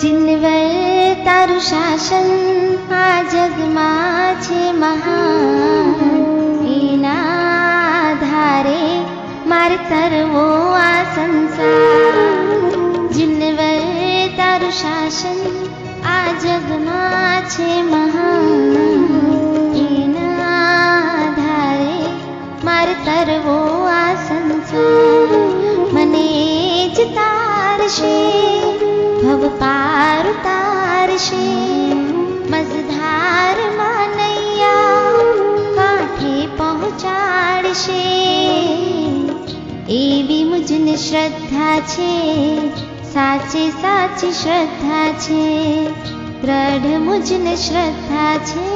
જીનવર તારું શાસન આ જગમાં છે મહાન, એના આધારે મારે તરવો આ સંસાર. જીનવર તારું શાસન આ જગમાં છે મહાન, એના આધારે મારે તરવો આ સંસાર. મને જ તારશે ભવ પાર ઉતારશે, મઝધારમાં નૈયા કાંઠે પહોંચાડશે. એવી મુજને શ્રદ્ધા છે, સાચે સાચી શ્રદ્ધા છે. દ્રઢ મુજને શ્રદ્ધા છે,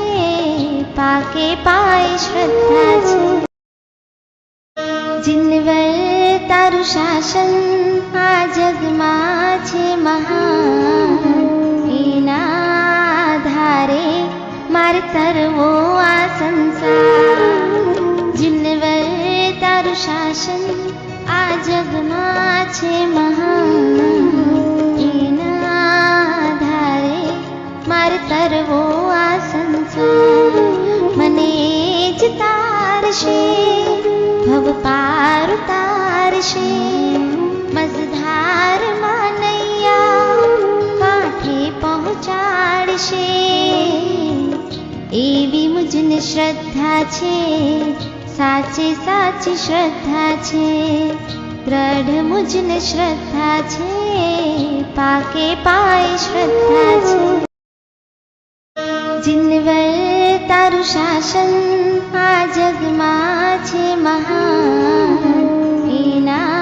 પાકે પાય શ્રદ્ધા છે. જીનવર તારું શાસન આ જગમાં છે મહાન, એના આધારે મારે તરવો આ સંસાર. જીનવર તારું શાસન આ જગમાં છે મહાન, એના આધારે મારે તરવો આ સંસાર. મને જ તારશે ભવ પાર ઉતારશે, મઝધારમાં નૈયા કાંઠે પહોંચાડશે. એવી મુજને શ્રદ્ધા છે, સાચે સાચી શ્રદ્ધા છે. દ્રઢ મુજને શ્રદ્ધા છે, પાકે પાય શ્રદ્ધા છે. જીનવર તારું શાસન આ જગમાં છે મહાન, એના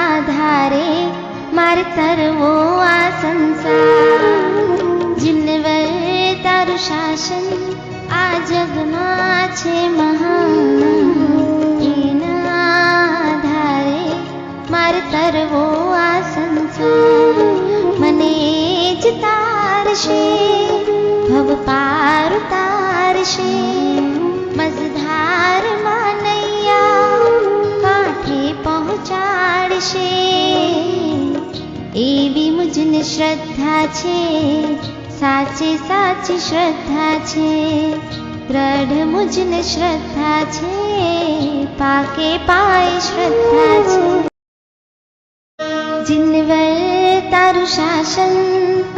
આધારે મારે તરવો આ સંસાર. જીનવર તારું શાસન આ જગમાં છે મહાન, એના આધારે મારે તરવો આ સંસાર. મને જ તારશે ભવ પાર ઉતારશે, મઝધારમાં નૈયા કાંઠે પહોંચાડશે. એવી મુજને શ્રદ્ધા છે, સાચે સાચી શ્રદ્ધા છે. દ્રઢ મુજને શ્રદ્ધા છે, પાકે પાય શ્રદ્ધા છે. જીનવર તારું શાસન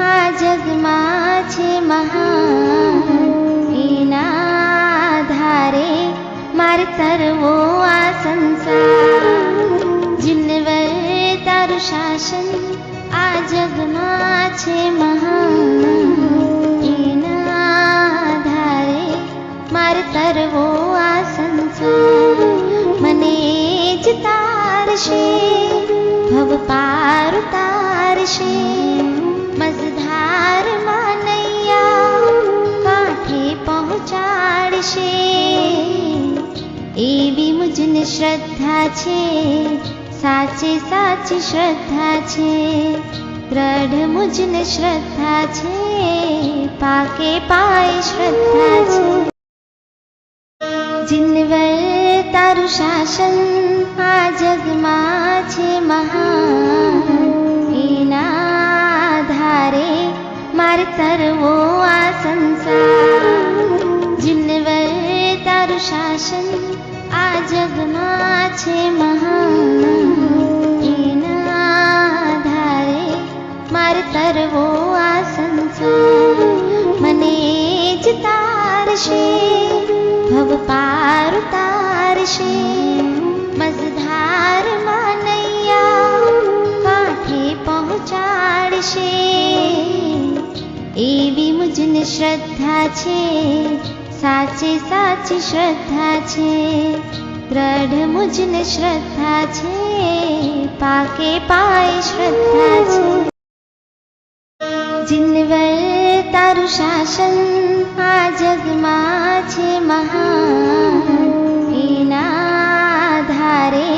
આ જગમાં છે મહાન, એના આધારે મારે તરવો આ સંસાર. જીનવર તારું શાસન આ જગમાં છે મહાન, એના આધારે મારે તરવો આ સંસાર. મને જ તારશે ભવ પાર ઉતારશે, મઝધારમાં નૈયા કાંઠે પહોંચાડશે. એવી મુજને શ્રદ્ધા છે, સાચે સાચી શ્રદ્ધા છે. દ્રઢ મુજને શ્રદ્ધા છે, પાકે પાય શ્રદ્ધા છે. જીનવર તારું શાસન આ જગમાં છે મહાન, એના આધારે મારે તરવો આ સંસાર. જીનવર તારું શાસન આ જગમાં છે મહાન, એના આધારે મારે તરવો આ સંસાર. મને જ તારશે ભવ પાર ઉતારશે, મઝધારમાં નૈયા કાંઠે પહોંચાડશે. એવી મુજને શ્રદ્ધા છે, સાચે સાચી શ્રદ્ધા છે. દ્રઢ મુજને શ્રદ્ધા છે, પાકે પાય શ્રદ્ધા છે. જીનવર તારું શાસન આ જગમાં છે મહાન, એના આધારે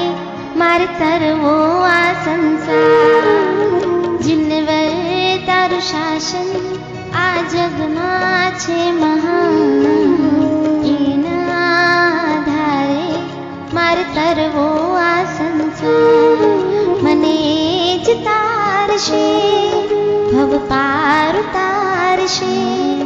મારે તરવો આ સંસાર. જીનવર તારું શાસન આ જગમાં છે મહાન, એના આધારે મારે તરવો આ સંસાર. મને જ તારશે ભવ ભવ પાર તારશે.